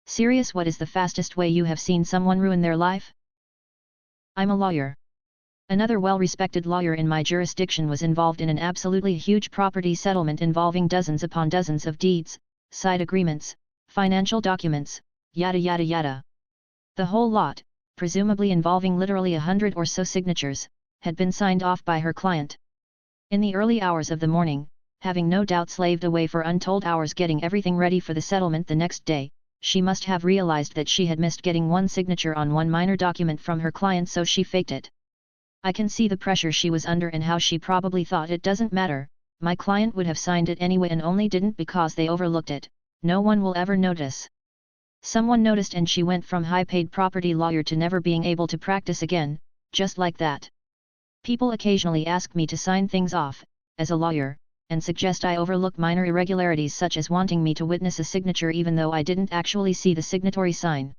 Serious, what is the fastest way you have seen someone ruin their life? I'm a lawyer. Another well-respected lawyer in my jurisdiction was involved in an absolutely huge property settlement involving dozens upon dozens of deeds, side agreements, financial documents, yada yada yada. The whole lot, presumably involving literally 100 or so signatures, had been signed off by her client. In the early hours of the morning, having no doubt slaved away for untold hours getting everything ready for the settlement the next day, she must have realized that she had missed getting one signature on one minor document from her client, so she faked it. I can see the pressure she was under and how she probably thought, it doesn't matter, my client would have signed it anyway and only didn't because they overlooked it, no one will ever notice. Someone noticed and she went from high-paid property lawyer to never being able to practice again, just like that. People occasionally ask me to sign things off, as a lawyer, and suggest I overlook minor irregularities such as wanting me to witness a signature even though I didn't actually see the signatory sign.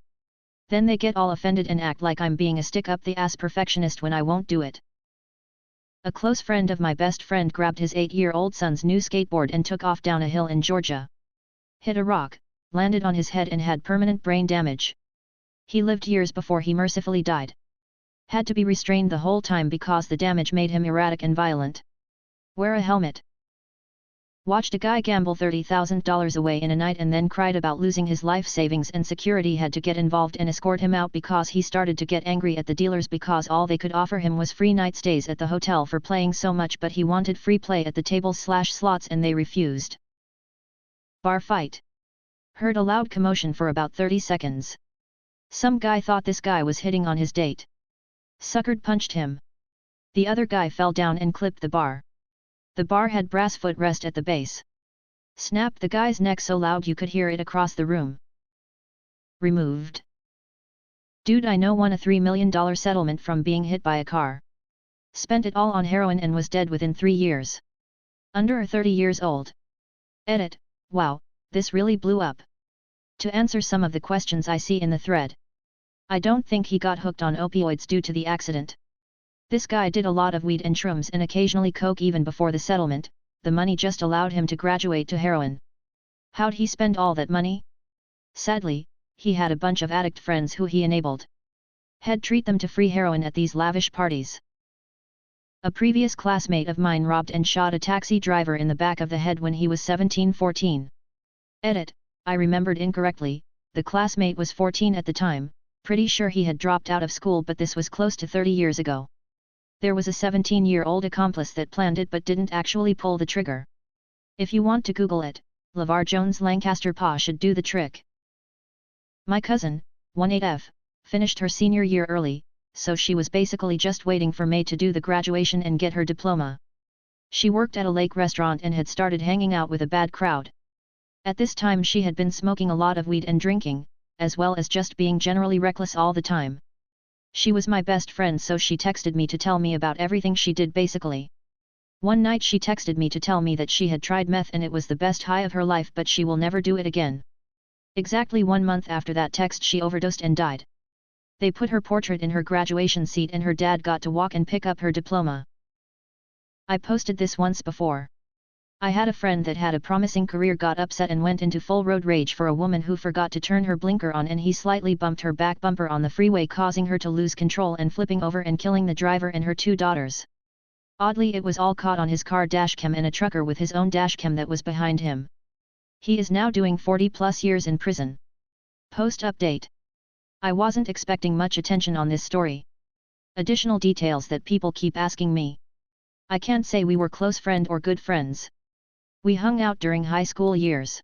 Then they get all offended and act like I'm being a stick-up-the-ass perfectionist when I won't do it. A close friend of my best friend grabbed his 8-year-old son's new skateboard and took off down a hill in Georgia. Hit a rock, landed on his head and had permanent brain damage. He lived years before he mercifully died. Had to be restrained the whole time because the damage made him erratic and violent. Wear a helmet. Watched a guy gamble $30,000 away in a night and then cried about losing his life savings, and security had to get involved and escort him out because he started to get angry at the dealers because all they could offer him was free night stays at the hotel for playing so much, but he wanted free play at the tables/slots and they refused. Bar fight. Heard a loud commotion for about 30 seconds. Some guy thought this guy was hitting on his date. Suckered punched him. The other guy fell down and clipped the bar. The bar had brass footrest at the base. Snapped the guy's neck so loud you could hear it across the room. Removed. Dude I know won a $3 million settlement from being hit by a car. Spent it all on heroin and was dead within 3 years. Under 30 years old. Edit, wow, this really blew up. To answer some of the questions I see in the thread. I don't think he got hooked on opioids due to the accident. This guy did a lot of weed and shrooms and occasionally coke even before the settlement, the money just allowed him to graduate to heroin. How'd he spend all that money? Sadly, he had a bunch of addict friends who he enabled. He'd treat them to free heroin at these lavish parties. A previous classmate of mine robbed and shot a taxi driver in the back of the head when he was 17-14. Edit, I remembered incorrectly, the classmate was 14 at the time, pretty sure he had dropped out of school, but this was close to 30 years ago. There was a 17-year-old accomplice that planned it but didn't actually pull the trigger. If you want to Google it, LeVar Jones Lancaster Pa should do the trick. My cousin, 18F, finished her senior year early, so she was basically just waiting for May to do the graduation and get her diploma. She worked at a lake restaurant and had started hanging out with a bad crowd. At this time she had been smoking a lot of weed and drinking, as well as just being generally reckless all the time. She was my best friend, so she texted me to tell me about everything she did basically. One night she texted me to tell me that she had tried meth and it was the best high of her life, but she will never do it again. Exactly 1 month after that text she overdosed and died. They put her portrait in her graduation seat and her dad got to walk and pick up her diploma. I posted this once before. I had a friend that had a promising career, got upset and went into full road rage for a woman who forgot to turn her blinker on, and he slightly bumped her back bumper on the freeway, causing her to lose control and flipping over and killing the driver and her 2 daughters. Oddly, it was all caught on his car dashcam and a trucker with his own dashcam that was behind him. He is now doing 40+ years in prison. Post update. I wasn't expecting much attention on this story. Additional details that people keep asking me. I can't say we were close friend or good friends. We hung out during high school years.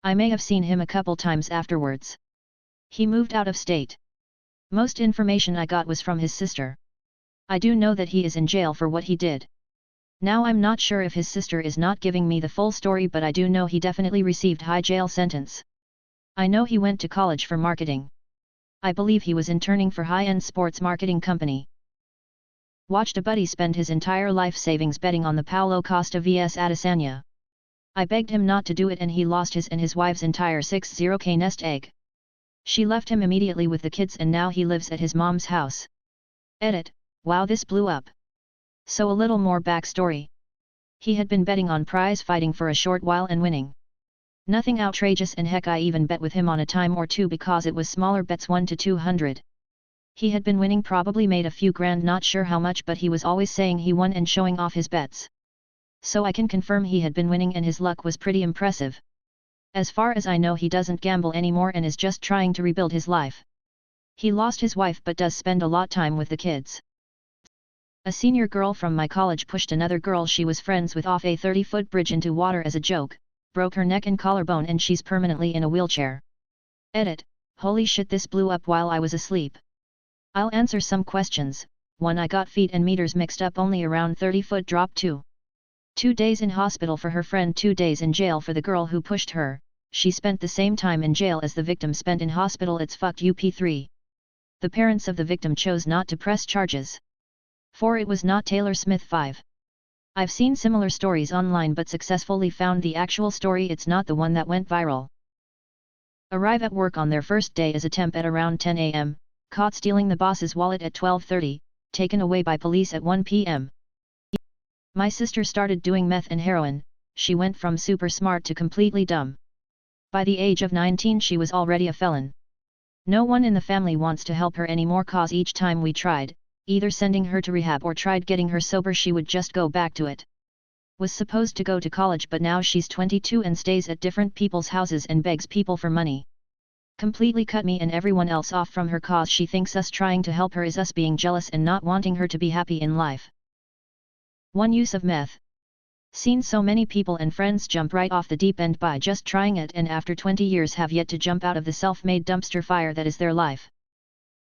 I may have seen him a couple times afterwards. He moved out of state. Most information I got was from his sister. I do know that he is in jail for what he did. Now I'm not sure if his sister is not giving me the full story, but I do know he definitely received high jail sentence. I know he went to college for marketing. I believe he was interning for high-end sports marketing company. Watched a buddy spend his entire life savings betting on the Paulo Costa vs Adesanya. I begged him not to do it and he lost his and his wife's entire 60K nest egg. She left him immediately with the kids and now he lives at his mom's house. Edit, wow, this blew up. So a little more backstory. He had been betting on prize fighting for a short while and winning. Nothing outrageous, and heck, I even bet with him on a time or two because it was smaller bets, 1 to 200. He had been winning, probably made a few grand, not sure how much, but he was always saying he won and showing off his bets. So I can confirm he had been winning and his luck was pretty impressive. As far as I know, he doesn't gamble anymore and is just trying to rebuild his life. He lost his wife but does spend a lot time with the kids. A senior girl from my college pushed another girl she was friends with off a 30-foot bridge into water as a joke, broke her neck and collarbone, and she's permanently in a wheelchair. Edit: holy shit, this blew up while I was asleep. I'll answer some questions. 1. I got feet and meters mixed up, only around 30-foot drop. 2. 2 days in hospital for her friend, 2 days in jail for the girl who pushed her. She spent the same time in jail as the victim spent in hospital. It's fucked up. 3. The parents of the victim chose not to press charges. 4. It was not Taylor Smith. 5. I've seen similar stories online but successfully found the actual story, it's not the one that went viral. Arrive at work on their first day as a temp at around 10 a.m., caught stealing the boss's wallet at 12:30, taken away by police at 1 p.m. My sister started doing meth and heroin. She went from super smart to completely dumb. By the age of 19 she was already a felon. No one in the family wants to help her anymore cause each time we tried, either sending her to rehab or tried getting her sober, she would just go back to it. Was supposed to go to college but now she's 22 and stays at different people's houses and begs people for money. Completely cut me and everyone else off from her cause she thinks us trying to help her is us being jealous and not wanting her to be happy in life. 1. Use of meth. Seen so many people and friends jump right off the deep end by just trying it, and after 20 years have yet to jump out of the self-made dumpster fire that is their life.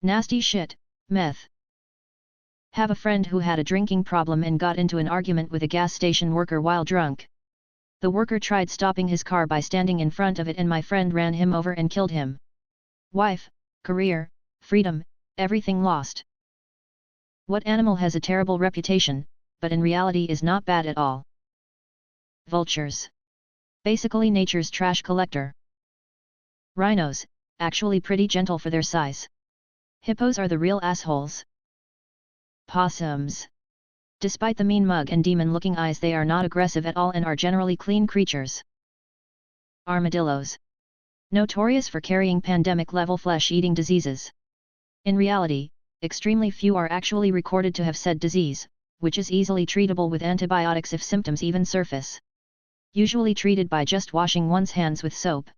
Nasty shit, meth. Have a friend who had a drinking problem and got into an argument with a gas station worker while drunk. The worker tried stopping his car by standing in front of it and my friend ran him over and killed him. Wife, career, freedom, everything lost. What animal has a terrible reputation, but in reality is not bad at all? Vultures. Basically nature's trash collector. Rhinos, actually pretty gentle for their size. Hippos are the real assholes. Possums. Despite the mean mug and demon-looking eyes, they are not aggressive at all and are generally clean creatures. Armadillos. Notorious for carrying pandemic-level flesh-eating diseases. In reality, extremely few are actually recorded to have said disease, which is easily treatable with antibiotics if symptoms even surface. Usually treated by just washing one's hands with soap.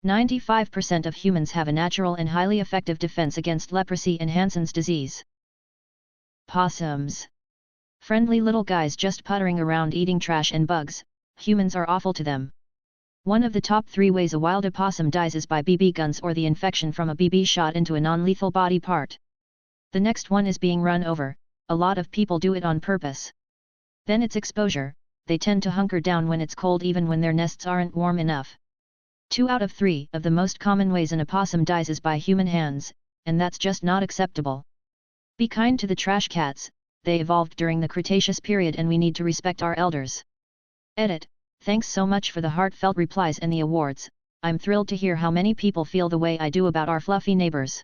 95% of humans have a natural and highly effective defense against leprosy and Hansen's disease. Possums. Friendly little guys just puttering around eating trash and bugs, humans are awful to them. One of the top 3 ways a wild opossum dies is by BB guns or the infection from a BB shot into a non-lethal body part. The next one is being run over, a lot of people do it on purpose. Then it's exposure, they tend to hunker down when it's cold even when their nests aren't warm enough. 2 out of 3 of the most common ways an opossum dies is by human hands, and that's just not acceptable. Be kind to the trash cats, they evolved during the Cretaceous period and we need to respect our elders. Edit: thanks so much for the heartfelt replies and the awards, I'm thrilled to hear how many people feel the way I do about our fluffy neighbors.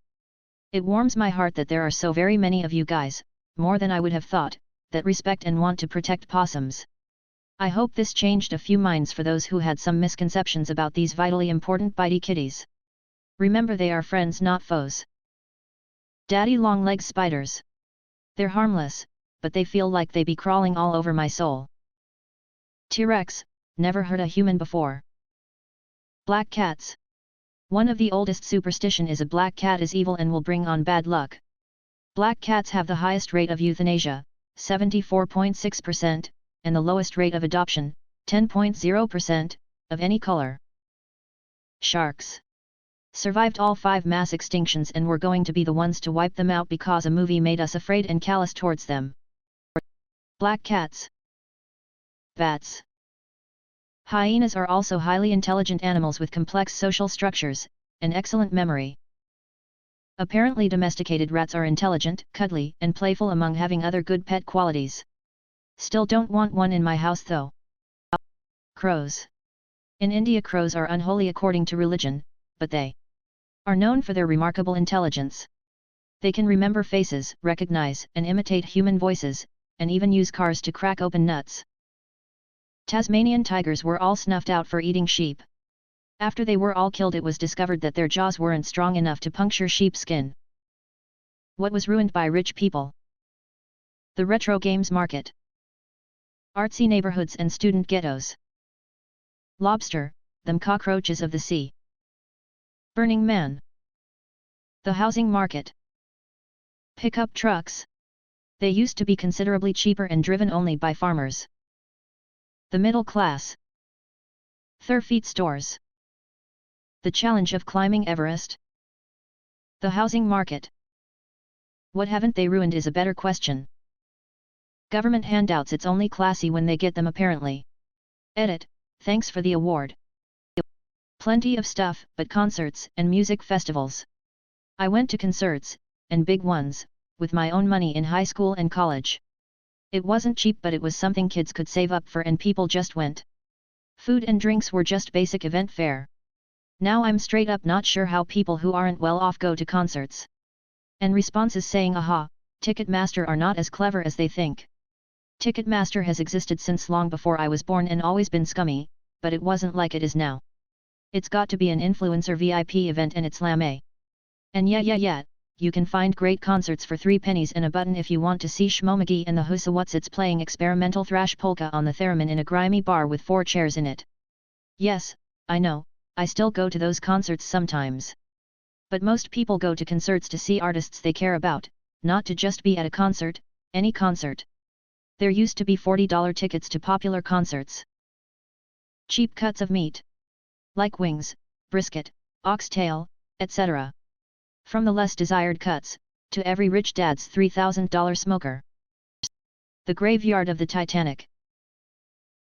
It warms my heart that there are so very many of you guys, more than I would have thought, that respect and want to protect possums. I hope this changed a few minds for those who had some misconceptions about these vitally important bitey kitties. Remember, they are friends, not foes. Daddy long-legged spiders. They're harmless, but they feel like they be crawling all over my soul. T-Rex, never hurt a human before. Black cats. One of the oldest superstition is a black cat is evil and will bring on bad luck. Black cats have the highest rate of euthanasia, 74.6%, and the lowest rate of adoption, 10.0%, of any color. Sharks. Survived all 5 mass extinctions and were going to be the ones to wipe them out because a movie made us afraid and callous towards them. Black cats. Bats. Hyenas are also highly intelligent animals with complex social structures, and excellent memory. Apparently domesticated rats are intelligent, cuddly, and playful among having other good pet qualities. Still don't want one in my house though. Crows. In India, crows are unholy according to religion, but they are known for their remarkable intelligence. They can remember faces, recognize and imitate human voices, and even use cars to crack open nuts. Tasmanian tigers were all snuffed out for eating sheep. After they were all killed, it was discovered that their jaws weren't strong enough to puncture sheepskin. What was ruined by rich people? The retro games market. Artsy neighborhoods and student ghettos. Lobster, them cockroaches of the sea. Burning Man. The housing market. Pickup trucks. They used to be considerably cheaper and driven only by farmers. The middle class. Thrift stores. The challenge of climbing Everest. The housing market. What haven't they ruined is a better question. Government handouts, it's only classy when they get them apparently. Edit, thanks for the award. Plenty of stuff, but concerts and music festivals. I went to concerts, and big ones, with my own money in high school and college. It wasn't cheap, but it was something kids could save up for and people just went. Food and drinks were just basic event fare. Now I'm straight up not sure how people who aren't well off go to concerts. And responses saying aha, Ticketmaster are not as clever as they think. Ticketmaster has existed since long before I was born and always been scummy, but it wasn't like it is now. It's got to be an influencer VIP event and it's lame. And yeah, you can find great concerts for 3 pennies and a button if you want to see Shmomagi and the Husawutsits playing experimental thrash polka on the theremin in a grimy bar with 4 chairs in it. Yes, I know, I still go to those concerts sometimes. But most people go to concerts to see artists they care about, not to just be at a concert, any concert. There used to be $40 tickets to popular concerts. Cheap cuts of meat. Like wings, brisket, oxtail, etc. From the less desired cuts, to every rich dad's $3,000 smoker. The graveyard of the Titanic.